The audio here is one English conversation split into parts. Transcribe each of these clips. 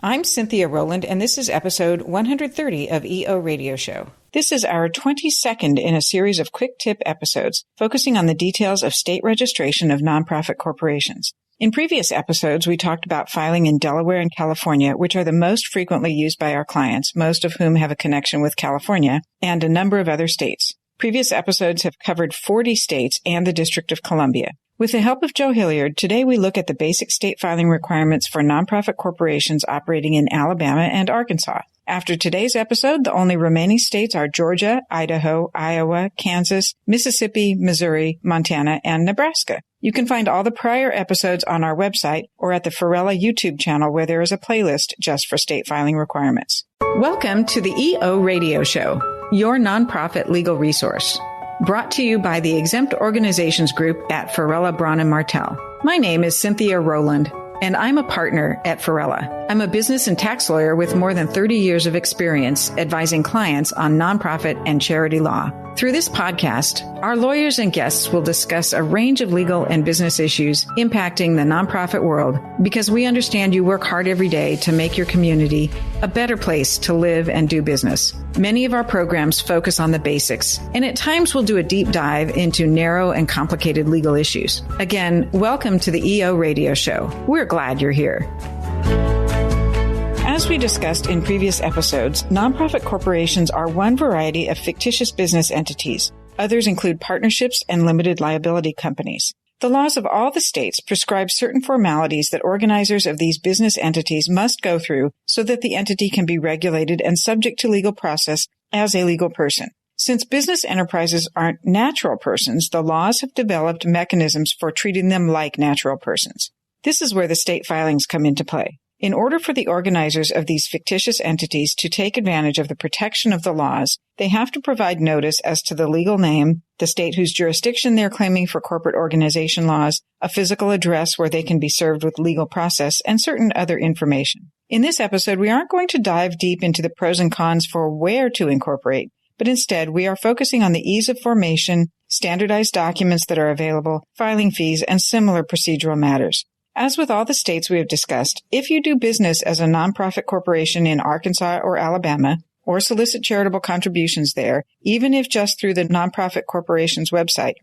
I'm Cynthia Rowland, and this is episode 130 of EO Radio Show. This is our 22nd in a series of quick tip episodes focusing on the details of state registration of nonprofit corporations. In previous episodes, we talked about filing in Delaware and California, which are the most frequently used by our clients, most of whom have a connection with California, and a number of other states. Previous episodes have covered 40 states and the District of Columbia. With the help of Joe Hilliard, today we look at the basic state filing requirements for nonprofit corporations operating in Alabama and Arkansas. After today's episode, the only remaining states are Georgia, Idaho, Iowa, Kansas, Mississippi, Missouri, Montana, and Nebraska. You can find all the prior episodes on our website or at the Farella YouTube channel, where there is a playlist just for state filing requirements. Welcome to the EO Radio Show, your nonprofit legal resource. Brought to you by the Exempt Organizations Group at Farella, Braun & Martel. My name is Cynthia Rowland, and I'm a partner at Farella. I'm a business and tax lawyer with more than 30 years of experience advising clients on nonprofit and charity law. Through this podcast, our lawyers and guests will discuss a range of legal and business issues impacting the nonprofit world, because we understand you work hard every day to make your community a better place to live and do business. Many of our programs focus on the basics, and at times we'll do a deep dive into narrow and complicated legal issues. Again, welcome to the EO Radio Show. We're glad you're here. As we discussed in previous episodes, nonprofit corporations are one variety of fictitious business entities. Others include partnerships and limited liability companies. The laws of all the states prescribe certain formalities that organizers of these business entities must go through so that the entity can be regulated and subject to legal process as a legal person. Since business enterprises aren't natural persons, the laws have developed mechanisms for treating them like natural persons. This is where the state filings come into play. In order for the organizers of these fictitious entities to take advantage of the protection of the laws, they have to provide notice as to the legal name, the state whose jurisdiction they're claiming for corporate organization laws, a physical address where they can be served with legal process, and certain other information. In this episode, we aren't going to dive deep into the pros and cons for where to incorporate, but instead we are focusing on the ease of formation, standardized documents that are available, filing fees, and similar procedural matters. As with all the states we have discussed, if you do business as a nonprofit corporation in Arkansas or Alabama, or solicit charitable contributions there, even if just through the nonprofit corporation's website,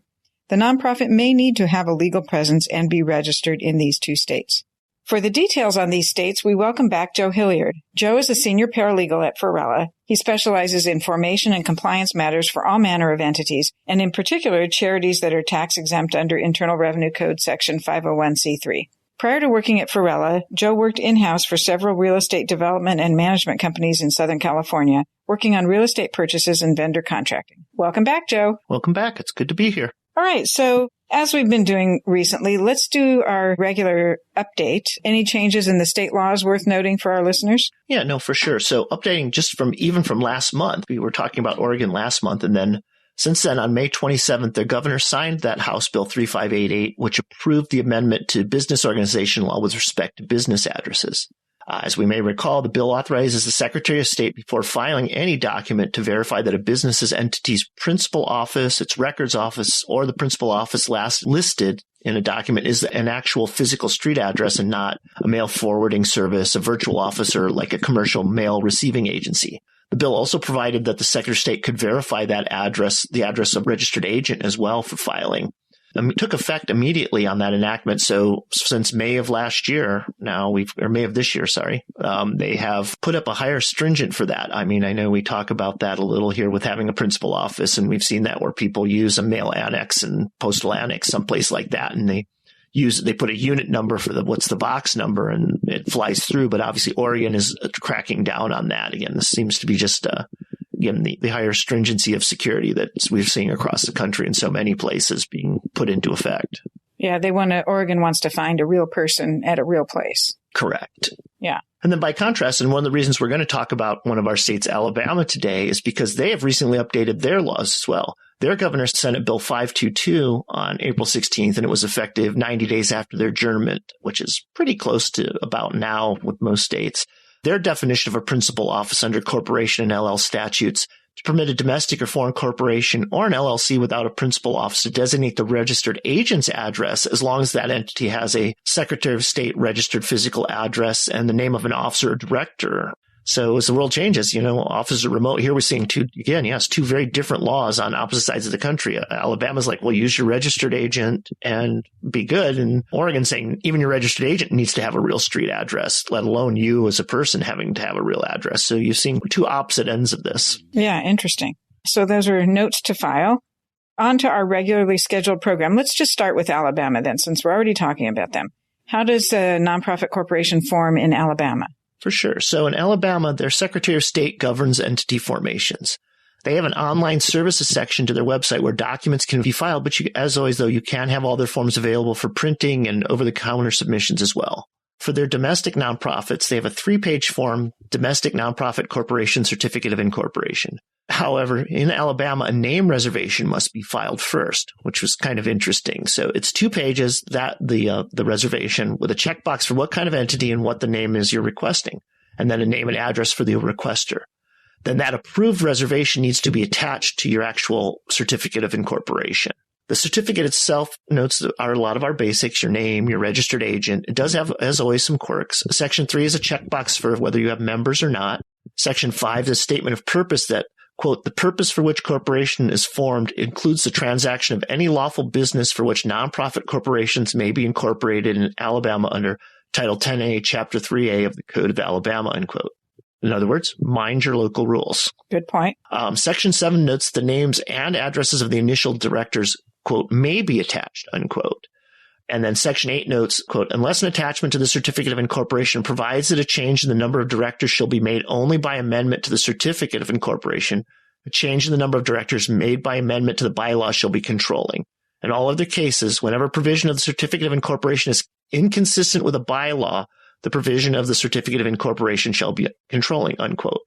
the nonprofit may need to have a legal presence and be registered in these two states. For the details on these states, we welcome back Joe Hilliard. Joe is a senior paralegal at Farella. He specializes in formation and compliance matters for all manner of entities, and in particular, charities that are tax exempt under Internal Revenue Code Section 501c3. Prior to working at Farella, Joe worked in-house for several real estate development and management companies in Southern California, working on real estate purchases and vendor contracting. Welcome back, Joe. Welcome back. It's good to be here. All right. So as we've been doing recently, let's do our regular update. Any changes in the state laws worth noting for our listeners? Yeah, no, for sure. So updating just from last month, we were talking about Oregon last month, and then since then, on May 27th, the governor signed that House Bill 3588, which approved the amendment to business organization law with respect to business addresses. As we may recall, the bill authorizes the Secretary of State before filing any document to verify that a business's entity's principal office, its records office, or the principal office last listed in a document is an actual physical street address and not a mail forwarding service, a virtual office, or like a commercial mail receiving agency. The bill also provided that the Secretary of State could verify that address, the address of registered agent as well for filing. It took effect immediately on that enactment. So since May of this year, they have put up a higher stringent for that. I mean, I know we talk about that a little here with having a principal office, and we've seen that where people use a mail annex and postal annex, someplace like that, and they put a unit number for what's the box number, and it flies through. But obviously Oregon is cracking down on that. Again, this seems to be just, again, the higher stringency of security that we're seeing across the country in so many places being put into effect. Yeah, Oregon wants to find a real person at a real place. Correct. Yeah. And then by contrast, and one of the reasons we're going to talk about one of our states, Alabama, today is because they have recently updated their laws as well. Their governor Senate Bill 522 on April 16th, and it was effective 90 days after their adjournment, which is pretty close to about now with most states. Their definition of a principal office under corporation and LL statutes to permit a domestic or foreign corporation or an LLC without a principal office to designate the registered agent's address as long as that entity has a Secretary of State registered physical address and the name of an officer or director. So as the world changes, offices are remote. Here we're seeing two very different laws on opposite sides of the country. Alabama's like, well, use your registered agent and be good. And Oregon's saying even your registered agent needs to have a real street address, let alone you as a person having to have a real address. So you're seeing two opposite ends of this. Yeah, interesting. So those are notes to file. On to our regularly scheduled program. Let's just start with Alabama then, since we're already talking about them. How does a nonprofit corporation form in Alabama? For sure. So in Alabama, their Secretary of State governs entity formations. They have an online services section to their website where documents can be filed, but as always, though, you can have all their forms available for printing and over-the-counter submissions as well. For their domestic nonprofits, they have a 3-page form, Domestic Nonprofit Corporation Certificate of Incorporation. However, in Alabama, a name reservation must be filed first, which was kind of interesting. So it's 2 pages, the reservation, with a checkbox for what kind of entity and what the name is you're requesting, and then a name and address for the requester. Then that approved reservation needs to be attached to your actual certificate of incorporation. The certificate itself notes a lot of our basics, your name, your registered agent. It does have, as always, some quirks. Section 3 is a checkbox for whether you have members or not. Section 5 is a statement of purpose that, quote, the purpose for which corporation is formed includes the transaction of any lawful business for which nonprofit corporations may be incorporated in Alabama under Title 10A, Chapter 3A of the Code of Alabama, unquote. In other words, mind your local rules. Good point. Section 7 notes the names and addresses of the initial directors, quote, may be attached, unquote. And then Section 8 notes, quote, unless an attachment to the certificate of incorporation provides that a change in the number of directors shall be made only by amendment to the certificate of incorporation, a change in the number of directors made by amendment to the bylaws shall be controlling. In all other cases, whenever provision of the certificate of incorporation is inconsistent with a bylaw, the provision of the certificate of incorporation shall be controlling, unquote.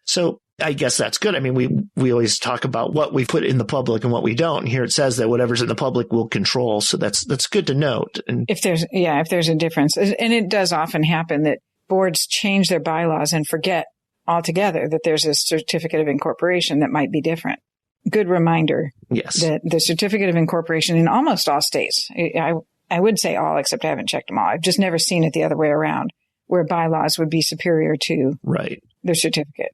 So I guess that's good. I mean, we always talk about what we put in the public and what we don't. And here it says that whatever's in the public will control. So that's good to note. And if there's a difference, and it does often happen that boards change their bylaws and forget altogether that there's a certificate of incorporation that might be different. Good reminder. Yes. That the certificate of incorporation in almost all states, I would say all, except I haven't checked them all. I've just never seen it the other way around, where bylaws would be superior to their certificate.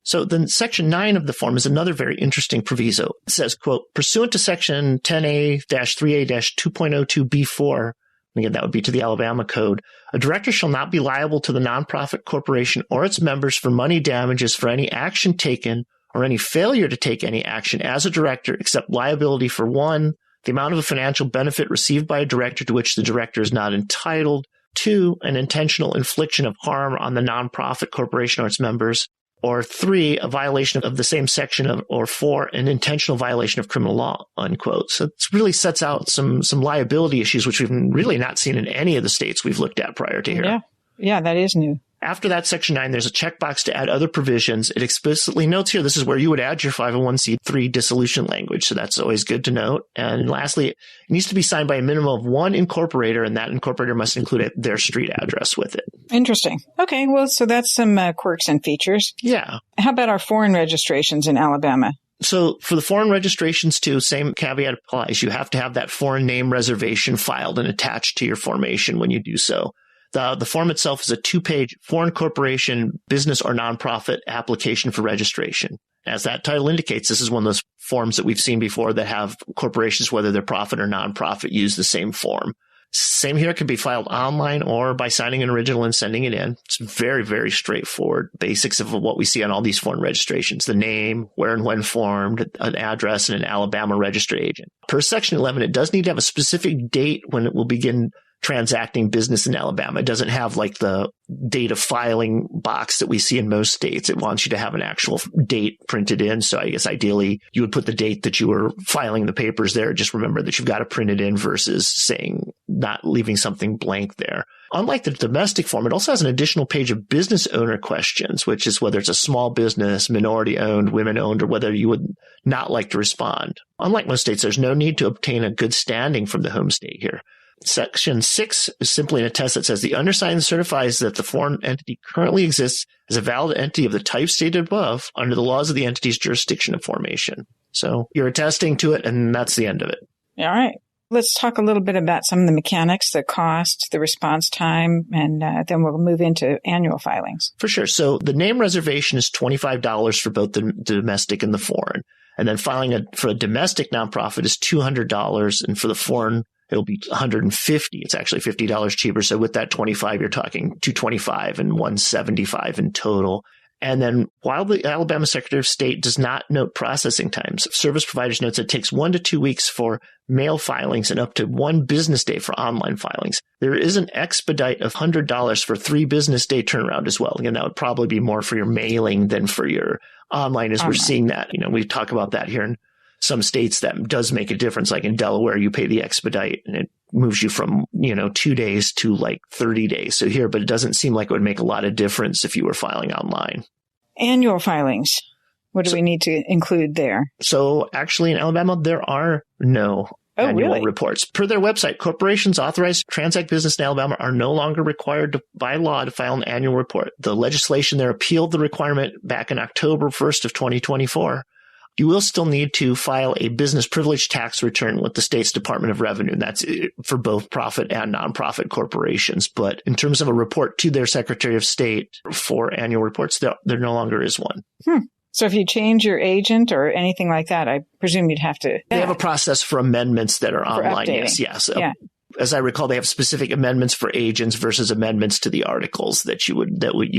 So then Section 9 of the form is another very interesting proviso. It says, quote, pursuant to Section 10A-3A-2.02B4, again, that would be to the Alabama Code, a director shall not be liable to the nonprofit corporation or its members for money damages for any action taken or any failure to take any action as a director except liability for 1, the amount of a financial benefit received by a director to which the director is not entitled, 2, an intentional infliction of harm on the nonprofit corporation or its members, or 3, a violation of the same section or 4, an intentional violation of criminal law, unquote. So it really sets out some liability issues, which we've really not seen in any of the states we've looked at prior to here. Yeah, that is new. After that, Section 9, there's a checkbox to add other provisions. It explicitly notes here, this is where you would add your 501c3 dissolution language. So that's always good to note. And lastly, it needs to be signed by a minimum of 1 incorporator, and that incorporator must include their street address with it. Interesting. Okay, well, so that's some quirks and features. Yeah. How about our foreign registrations in Alabama? So for the foreign registrations too, same caveat applies. You have to have that foreign name reservation filed and attached to your formation when you do so. The form itself is a 2-page foreign corporation, business, or nonprofit application for registration. As that title indicates, this is one of those forms that we've seen before that have corporations, whether they're profit or nonprofit, use the same form. Same here, it can be filed online or by signing an original and sending it in. It's very, very straightforward. Basics of what we see on all these foreign registrations: the name, where and when formed, an address, and an Alabama registered agent. Per Section 11, it does need to have a specific date when it will begin transacting business in Alabama. It doesn't have like the date of filing box that we see in most states. It wants you to have an actual date printed in. So I guess ideally you would put the date that you were filing the papers there. Just remember that you've got to print it in versus saying not leaving something blank there. Unlike the domestic form, it also has an additional page of business owner questions, which is whether it's a small business, minority owned, women owned, or whether you would not like to respond. Unlike most states, there's no need to obtain a good standing from the home state here. Section 6 is simply an attest that says the undersigned certifies that the foreign entity currently exists as a valid entity of the type stated above under the laws of the entity's jurisdiction of formation. So you're attesting to it, and that's the end of it. All right. Let's talk a little bit about some of the mechanics, the cost, the response time, and then we'll move into annual filings. For sure. So the name reservation is $25 for both the domestic and the foreign. And then filing for a domestic nonprofit is $200. And for the foreign, it'll be $150. It's actually $50 cheaper. So with that 25, you're talking $225 and $175 in total. And then while the Alabama Secretary of State does not note processing times, service providers notes it takes 1 to 2 weeks for mail filings and up to 1 business day for online filings. There is an expedite of $100 for 3 business day turnaround as well. Again, that would probably be more for your mailing than for your online, as we're seeing that. We talk about that here in some states. That does make a difference. Like in Delaware, you pay the expedite and it moves you from, 2 days to like 30 days. So here, but it doesn't seem like it would make a lot of difference if you were filing online. Annual filings. What do we need to include there? So actually in Alabama, there are no annual reports. Per their website, corporations authorized to transact business in Alabama are no longer required by law to file an annual report. The legislation there appealed the requirement back in October 1st of 2024. You will still need to file a business privilege tax return with the state's Department of Revenue. That's for both profit and nonprofit corporations. But in terms of a report to their Secretary of State for annual reports, there no longer is one. So if you change your agent or anything like that, I presume you'd have to. They have a process for amendments that are online. Updating. Yes. Yeah. As I recall, they have specific amendments for agents versus amendments to the articles that you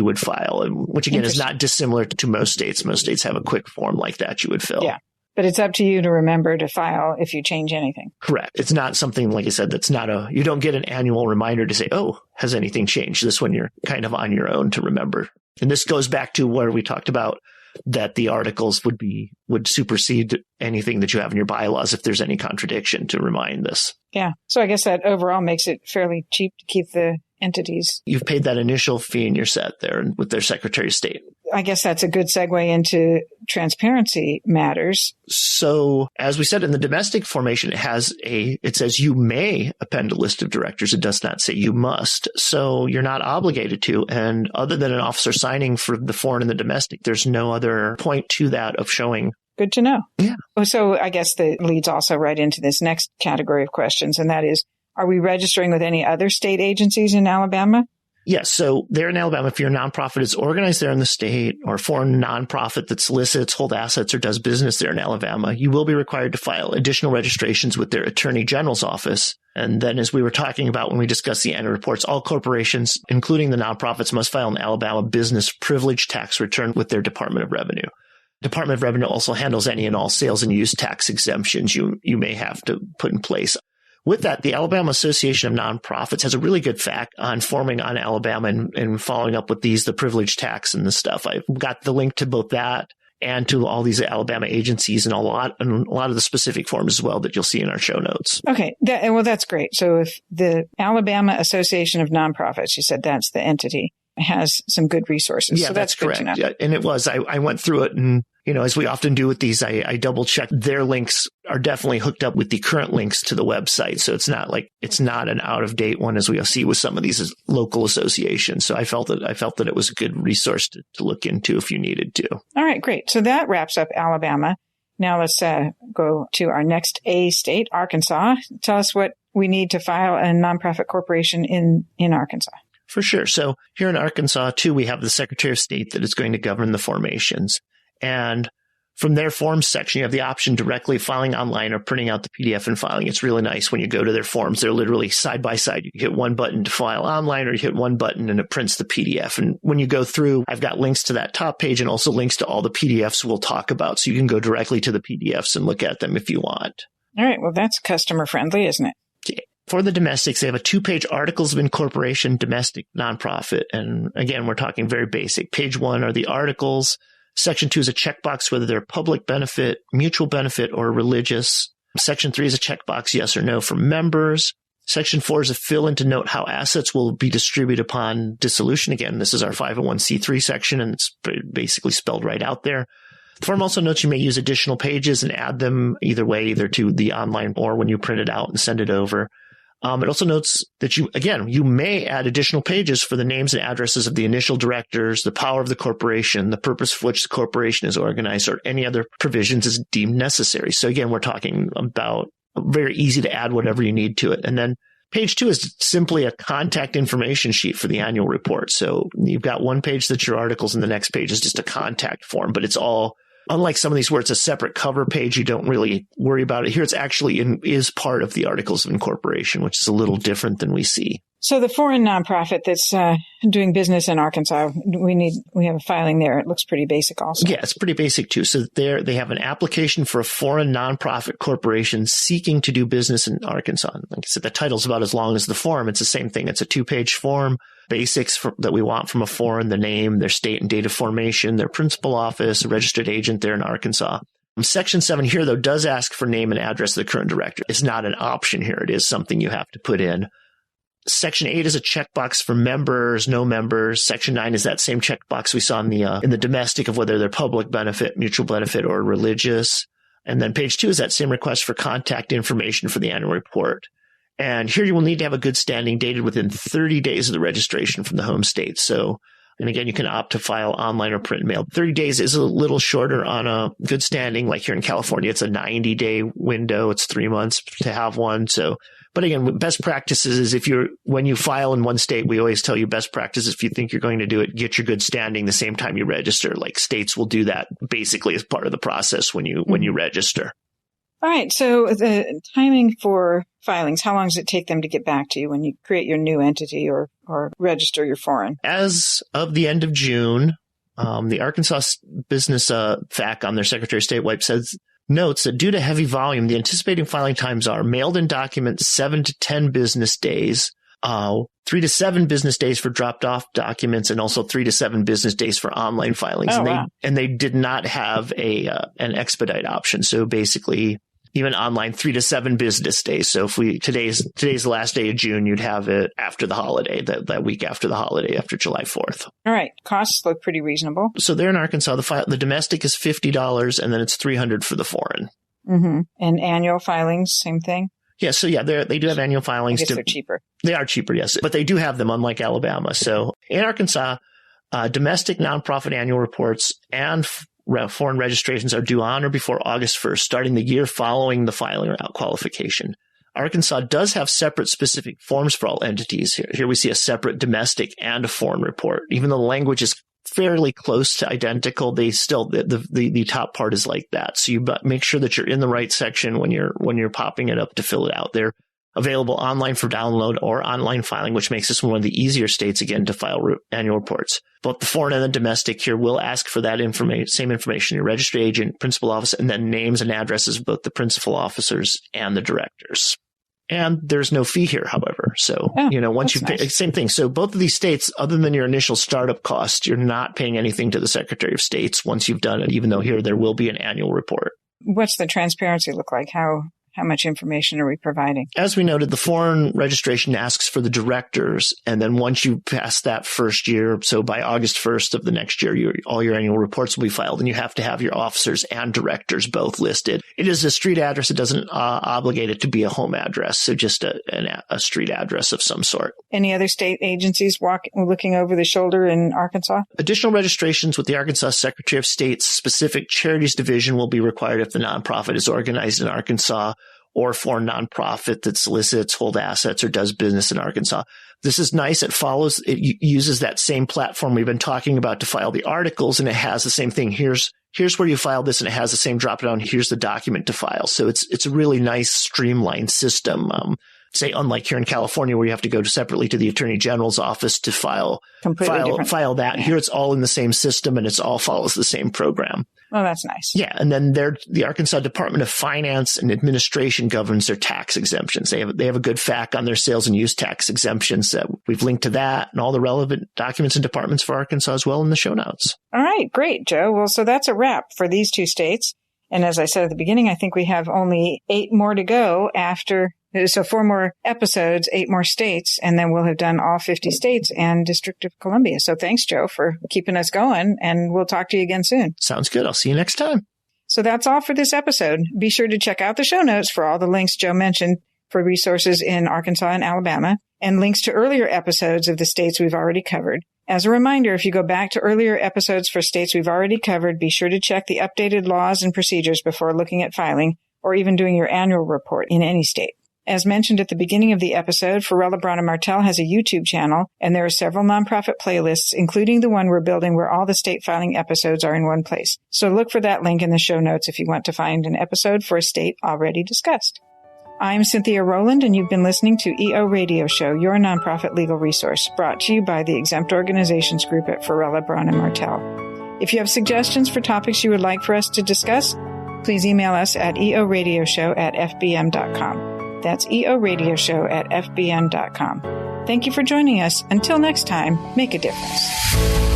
would file, which again is not dissimilar to most states. Most states have a quick form like that you would fill. Yeah. But it's up to you to remember to file if you change anything. Correct. It's not something, like I said, you don't get an annual reminder to say, oh, has anything changed? This one you're kind of on your own to remember. And this goes back to where we talked about that the articles would supersede anything that you have in your bylaws if there's any contradiction, to remind this. Yeah. So I guess that overall makes it fairly cheap to keep the entities. You've paid that initial fee and you're set there with their Secretary of State. I guess that's a good segue into transparency matters. So as we said in the domestic formation, it says you may append a list of directors. It does not say you must. So you're not obligated to. And other than an officer signing for the foreign and the domestic, there's no other point to that of showing. Good to know. Yeah. So I guess that leads also right into this next category of questions. And that is, are we registering with any other state agencies in Alabama? Yes. So there in Alabama, if your nonprofit is organized there in the state, or a foreign nonprofit that solicits, holds assets, or does business there in Alabama, you will be required to file additional registrations with their Attorney General's office. And then, as we were talking about when we discussed the annual reports, all corporations, including the nonprofits, must file an Alabama business privilege tax return with their Department of Revenue. Department of Revenue also handles any and all sales and use tax exemptions you may have to put in place. With that, the Alabama Association of Nonprofits has a really good fact on forming on Alabama and following up with the privilege tax and the stuff. I've got the link to both that and to all these Alabama agencies and a lot of the specific forms as well that you'll see in our show notes. Okay. That's great. So if the Alabama Association of Nonprofits, you said that's the entity, has some good resources. Yeah, so that's correct. Good to know. Yeah, and it was. I went through it and, as we often do with these, I double checked. Their links are definitely hooked up with the current links to the website. So it's not an out of date one as we see with some of these local associations. So I felt that it was a good resource to look into if you needed to. All right, great. So that wraps up Alabama. Now let's go to our next A state, Arkansas. Tell us what we need to file a nonprofit corporation in Arkansas. For sure. So here in Arkansas, too, we have the Secretary of State that is going to govern the formations. And from their forms section, you have the option directly filing online or printing out the PDF and filing. It's really nice when you go to their forms. They're literally side by side. You hit one button to file online or you hit one button and it prints the PDF. And when you go through, I've got links to that top page and also links to all the PDFs we'll talk about. So you can go directly to the PDFs and look at them if you want. All right. Well, that's customer friendly, isn't it? For the domestics, they have a 2-page articles of incorporation domestic nonprofit. And again, we're talking very basic. Page 1 are the articles. Section 2 is a checkbox, whether they're public benefit, mutual benefit, or religious. Section 3 is a checkbox, yes or no, for members. Section 4 is a fill-in to note how assets will be distributed upon dissolution. Again, this is our 501c3 section, and it's basically spelled right out there. The form also notes you may use additional pages and add them either way, either to the online or when you print it out and send it over. It also notes that you may add additional pages for the names and addresses of the initial directors, the power of the corporation, the purpose for which the corporation is organized, or any other provisions as deemed necessary. So again, we're talking about very easy to add whatever you need to it. And then page 2 is simply a contact information sheet for the annual report. So you've got one page that's your articles, and the next page is just a contact form, but it's all, unlike some of these where it's a separate cover page, you don't really worry about it. Here it's actually is part of the articles of incorporation, which is a little different than we see. So the foreign nonprofit that's doing business in Arkansas, we have a filing there. It looks pretty basic also. Yeah, it's pretty basic too. So they have an application for a foreign nonprofit corporation seeking to do business in Arkansas. Like I said, the title's about as long as the form. It's the same thing. It's a 2-page form. Basics that we want from a foreign: the name, their state and date of formation, their principal office, a registered agent there in Arkansas. Section 7 here, though, does ask for name and address of the current director. It's not an option here. It is something you have to put in. Section 8 is a checkbox for members, no members. Section 9 is that same checkbox we saw in the domestic of whether they're public benefit, mutual benefit, or religious. And then page 2 is that same request for contact information for the annual report. And here you will need to have a good standing dated within 30 days of the registration from the home state. So, and again, you can opt to file online or print mail. 30 days is a little shorter on a good standing. Like here in California, it's a 90-day window. It's 3 months to have one. So, but again, best practices is when you file in one state, we always tell you best practices. If you think you're going to do it, get your good standing the same time you register. Like states will do that basically as part of the process when you register. All right. So the timing for filings, how long does it take them to get back to you when you create your new entity or register your foreign? As of the end of June, the Arkansas Business FAQ on their Secretary of State website notes that due to heavy volume, the anticipating filing times are mailed in documents 7 to 10 business days, 3 to 7 business days for dropped off documents, and also 3 to 7 business days for online filings. And they did not have an expedite option. So basically, even online, 3 to 7 business days. So if today's the last day of June, you'd have it after the holiday, that week after the holiday, after July 4th. All right. Costs look pretty reasonable. So there in Arkansas, the domestic is $50, and then it's $300 for the foreign. Mm-hmm. And annual filings, same thing? Yeah. So yeah, they do have annual filings. I guess they're cheaper. They are cheaper, yes. But they do have them, unlike Alabama. So in Arkansas, domestic nonprofit annual reports and foreign registrations are due on or before August 1st, starting the year following the filing or out qualification. Arkansas does have separate specific forms for all entities. Here we see a separate domestic and a foreign report. Even though the language is fairly close to identical, they still, the top part is like that. So you make sure that you're in the right section when you're popping it up to fill it out. They're available online for download or online filing, which makes this one of the easier states, again, to file annual reports. Both the foreign and the domestic here will ask for that same information, your registered agent, principal office, and then names and addresses of both the principal officers and the directors. And there's no fee here, however. So, once you pay, same thing. So both of these states, other than your initial startup cost, you're not paying anything to the Secretary of States once you've done it, even though here there will be an annual report. What's the transparency look like? How much information are we providing? As we noted, the foreign registration asks for the directors. And then once you pass that first year, so by August 1st of the next year, all your annual reports will be filed, and you have to have your officers and directors both listed. It is a street address. It doesn't obligate it to be a home address. So just a street address of some sort. Any other state agencies looking over the shoulder in Arkansas? Additional registrations with the Arkansas Secretary of State's specific charities division will be required if the nonprofit is organized in Arkansas, or foreign nonprofit that solicits, holds assets, or does business in Arkansas. This is nice. It uses that same platform we've been talking about to file the articles, and it has the same thing. Here's where you file this, and it has the same drop down. Here's the document to file. So it's a really nice streamlined system. Say, unlike here in California, where you have to go separately to the Attorney General's office to file that. Yeah. Here it's all in the same system, and it all follows the same program. Oh, that's nice. Yeah. And then the Arkansas Department of Finance and Administration governs their tax exemptions. They have a good FAQ on their sales and use tax exemptions. We've linked to that and all the relevant documents and departments for Arkansas as well in the show notes. All right. Great, Joe. Well, so that's a wrap for these 2 states. And as I said at the beginning, I think we have only 8 more to go after. So 4 more episodes, 8 more states, and then we'll have done all 50 states and District of Columbia. So thanks, Joe, for keeping us going, and we'll talk to you again soon. Sounds good. I'll see you next time. So that's all for this episode. Be sure to check out the show notes for all the links Joe mentioned for resources in Arkansas and Alabama, and links to earlier episodes of the states we've already covered. As a reminder, if you go back to earlier episodes for states we've already covered, be sure to check the updated laws and procedures before looking at filing or even doing your annual report in any state. As mentioned at the beginning of the episode, Farella, Braun & Martell has a YouTube channel, and there are several nonprofit playlists, including the one we're building where all the state filing episodes are in one place. So look for that link in the show notes if you want to find an episode for a state already discussed. I'm Cynthia Rowland, and you've been listening to EO Radio Show, your nonprofit legal resource, brought to you by the Exempt Organizations Group at Farella, Braun & Martell. If you have suggestions for topics you would like for us to discuss, please email us at eoradioshow@fbm.com. That's eoradioshow@fbm.com. Thank you for joining us. Until next time, make a difference.